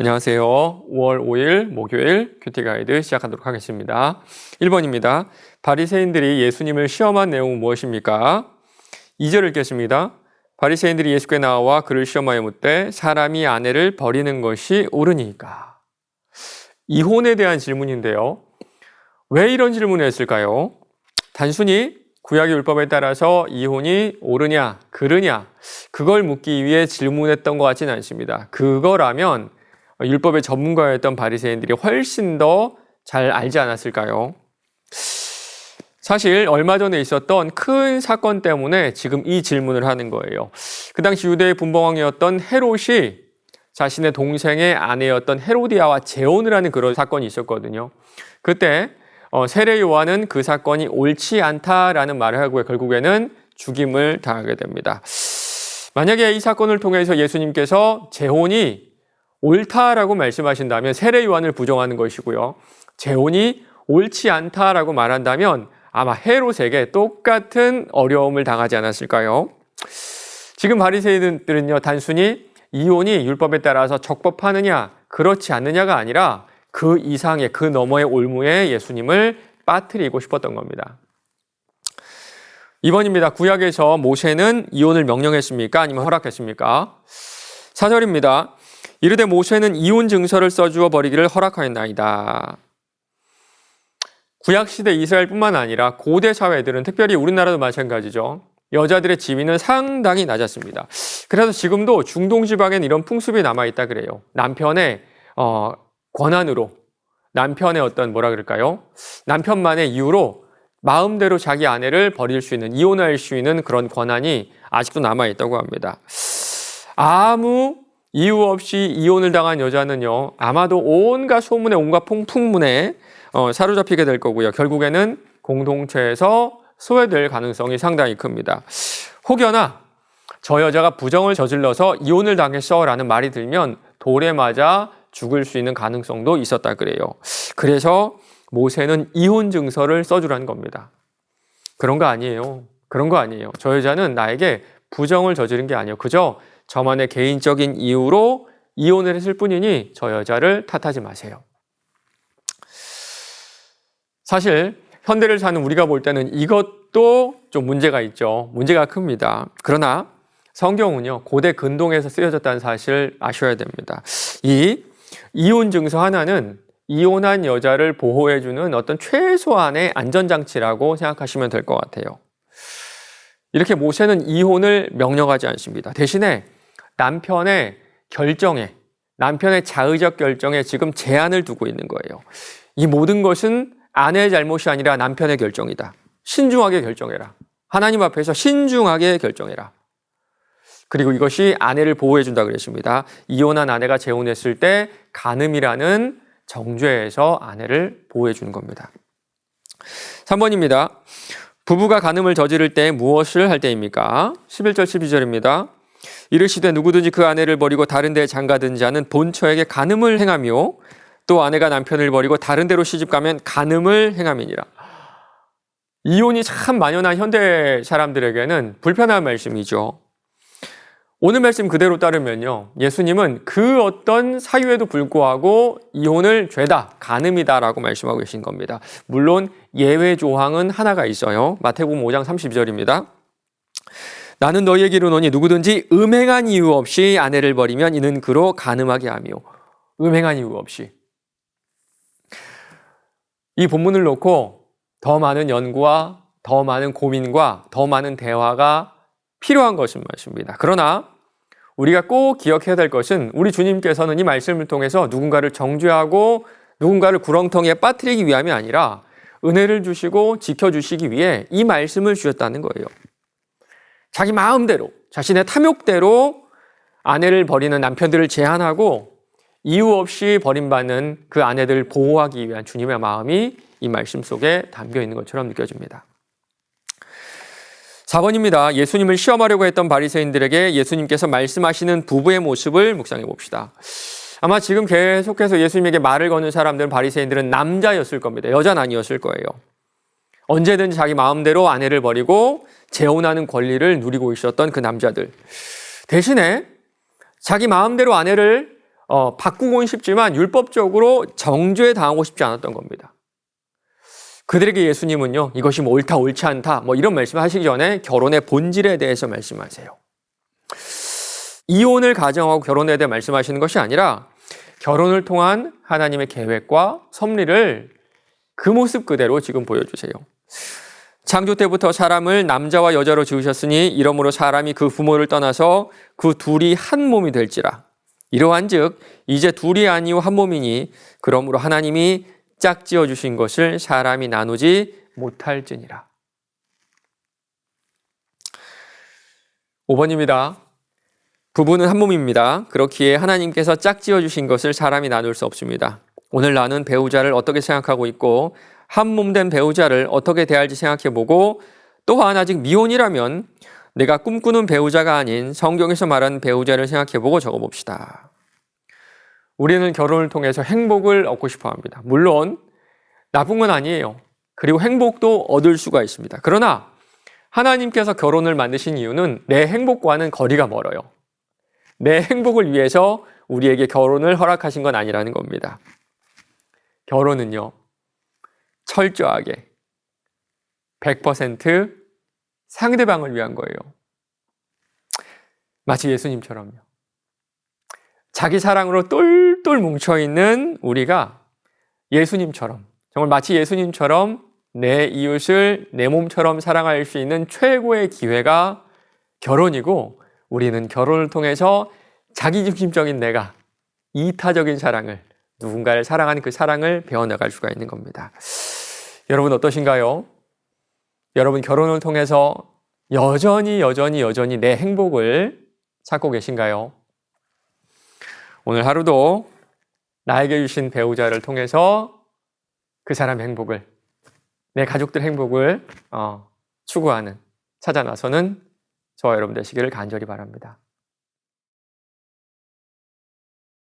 안녕하세요. 5월 5일 목요일 큐티 가이드 시작하도록 하겠습니다. 1번입니다. 바리새인들이 예수님을 시험한 내용은 무엇입니까? 2절을 읽겠습니다. 바리새인들이 예수께 나와 그를 시험하여 묻되 사람이 아내를 버리는 것이 옳으니까. 이혼에 대한 질문인데요. 왜 이런 질문을 했을까요? 단순히 구약의 율법에 따라서 이혼이 옳으냐, 그르냐, 그걸 묻기 위해 질문했던 것 같지는 않습니다. 그거라면 율법의 전문가였던 바리새인들이 훨씬 더 잘 알지 않았을까요? 사실 얼마 전에 있었던 큰 사건 때문에 지금 이 질문을 하는 거예요. 그 당시 유대의 분봉왕이었던 헤롯이 자신의 동생의 아내였던 헤로디아와 재혼을 하는 그런 사건이 있었거든요. 그때 세례 요한은 그 사건이 옳지 않다라는 말을 하고 결국에는 죽임을 당하게 됩니다. 만약에 이 사건을 통해서 예수님께서 재혼이 옳다라고 말씀하신다면 세례 요한을 부정하는 것이고요. 재혼이 옳지 않다라고 말한다면 아마 헤롯에게 똑같은 어려움을 당하지 않았을까요? 지금 바리새인들은요, 단순히 이혼이 율법에 따라서 적법하느냐 그렇지 않느냐가 아니라 그 이상의 그 너머의 올무에 예수님을 빠뜨리고 싶었던 겁니다. 2번입니다. 구약에서 모세는 이혼을 명령했습니까? 아니면 허락했습니까? 4절입니다. 이르되 모세는 이혼 증서를 써주어 버리기를 허락하였나이다. 구약시대 이스라엘뿐만 아니라 고대 사회들은 특별히 우리나라도 마찬가지죠. 여자들의 지위는 상당히 낮았습니다. 그래서 지금도 중동 지방엔 이런 풍습이 남아있다 그래요. 남편의 권한으로, 남편의 어떤 뭐라 그럴까요? 남편만의 이유로 마음대로 자기 아내를 버릴 수 있는, 이혼할 수 있는 그런 권한이 아직도 남아있다고 합니다. 아무 이유 없이 이혼을 당한 여자는요, 아마도 온갖 소문에 온갖 풍문에 사로잡히게 될 거고요. 결국에는 공동체에서 소외될 가능성이 상당히 큽니다. 혹여나 저 여자가 부정을 저질러서 이혼을 당했어라는 말이 들면 돌에 맞아 죽을 수 있는 가능성도 있었다 그래요. 그래서 모세는 이혼 증서를 써주라는 겁니다. 그런 거 아니에요. 그런 거 아니에요. 저 여자는 나에게 부정을 저지른 게 아니에요. 그저 저만의 개인적인 이유로 이혼을 했을 뿐이니 저 여자를 탓하지 마세요. 사실 현대를 사는 우리가 볼 때는 이것도 좀 문제가 있죠. 문제가 큽니다. 그러나 성경은요, 고대 근동에서 쓰여졌다는 사실을 아셔야 됩니다. 이 이혼 증서 하나는 이혼한 여자를 보호해주는 어떤 최소한의 안전장치라고 생각하시면 될 것 같아요. 이렇게 모세는 이혼을 명령하지 않습니다. 대신에 남편의 결정에, 남편의 자의적 결정에 지금 제한을 두고 있는 거예요. 이 모든 것은 아내의 잘못이 아니라 남편의 결정이다. 신중하게 결정해라. 하나님 앞에서 신중하게 결정해라. 그리고 이것이 아내를 보호해준다 그랬습니다. 이혼한 아내가 재혼했을 때 간음이라는 정죄에서 아내를 보호해주는 겁니다. 3번입니다. 부부가 간음을 저지를 때 무엇을 할 때입니까? 11절 12절입니다. 이르시되 누구든지 그 아내를 버리고 다른 데에 장가든 자는 본처에게 간음을 행하며 또 아내가 남편을 버리고 다른 데로 시집가면 간음을 행함이니라. 이혼이 참 만연한 현대 사람들에게는 불편한 말씀이죠. 오늘 말씀 그대로 따르면요, 예수님은 그 어떤 사유에도 불구하고 이혼을 죄다, 간음이다라고 말씀하고 계신 겁니다. 물론 예외 조항은 하나가 있어요. 마태복음 5장 32절입니다. 나는 너희에게 이르노니 누구든지 음행한 이유 없이 아내를 버리면 이는 그로 간음하게 하며. 음행한 이유 없이. 이 본문을 놓고 더 많은 연구와 더 많은 고민과 더 많은 대화가 필요한 것은 맞습니다. 그러나 우리가 꼭 기억해야 될 것은 우리 주님께서는 이 말씀을 통해서 누군가를 정죄하고 누군가를 구렁텅이에 빠뜨리기 위함이 아니라 은혜를 주시고 지켜주시기 위해 이 말씀을 주셨다는 거예요. 자기 마음대로, 자신의 탐욕대로 아내를 버리는 남편들을 제한하고 이유 없이 버림받는 그 아내들을 보호하기 위한 주님의 마음이 이 말씀 속에 담겨 있는 것처럼 느껴집니다. 4번입니다. 예수님을 시험하려고 했던 바리새인들에게 예수님께서 말씀하시는 부부의 모습을 묵상해 봅시다. 아마 지금 계속해서 예수님에게 말을 거는 사람들은 바리새인들은 남자였을 겁니다. 여자는 아니었을 거예요. 언제든지 자기 마음대로 아내를 버리고 재혼하는 권리를 누리고 있었던 그 남자들. 대신에 자기 마음대로 아내를 바꾸고는 싶지만 율법적으로 정죄당하고 싶지 않았던 겁니다. 그들에게 예수님은요, 이것이 뭐 옳다 옳지 않다 뭐 이런 말씀하시기 전에 결혼의 본질에 대해서 말씀하세요. 이혼을 가정하고 결혼에 대해 말씀하시는 것이 아니라 결혼을 통한 하나님의 계획과 섭리를 그 모습 그대로 지금 보여주세요. 창조 때부터 사람을 남자와 여자로 지으셨으니 이러므로 사람이 그 부모를 떠나서 그 둘이 한 몸이 될지라. 이러한즉 이제 둘이 아니요 한 몸이니 그러므로 하나님이 짝지어 주신 것을 사람이 나누지 못할지니라. 5번입니다. 부부는 한 몸입니다. 그렇기에 하나님께서 짝지어 주신 것을 사람이 나눌 수 없습니다. 오늘 나는 배우자를 어떻게 생각하고 있고 한 몸 된 배우자를 어떻게 대할지 생각해보고 또한 아직 미혼이라면 내가 꿈꾸는 배우자가 아닌 성경에서 말하는 배우자를 생각해보고 적어봅시다. 우리는 결혼을 통해서 행복을 얻고 싶어 합니다. 물론 나쁜 건 아니에요. 그리고 행복도 얻을 수가 있습니다. 그러나 하나님께서 결혼을 만드신 이유는 내 행복과는 거리가 멀어요. 내 행복을 위해서 우리에게 결혼을 허락하신 건 아니라는 겁니다. 결혼은요, 철저하게 100% 상대방을 위한 거예요. 마치 예수님처럼요. 자기 사랑으로 똘똘 뭉쳐있는 우리가 예수님처럼, 정말 마치 예수님처럼 내 이웃을 내 몸처럼 사랑할 수 있는 최고의 기회가 결혼이고, 우리는 결혼을 통해서 자기중심적인 내가 이타적인 사랑을, 누군가를 사랑하는 그 사랑을 배워나갈 수가 있는 겁니다. 여러분 어떠신가요? 여러분 결혼을 통해서 여전히 내 행복을 찾고 계신가요? 오늘 하루도 나에게 주신 배우자를 통해서 그 사람의 행복을, 내 가족들 행복을 추구하는, 찾아 나서는 저와 여러분 되시기를 간절히 바랍니다.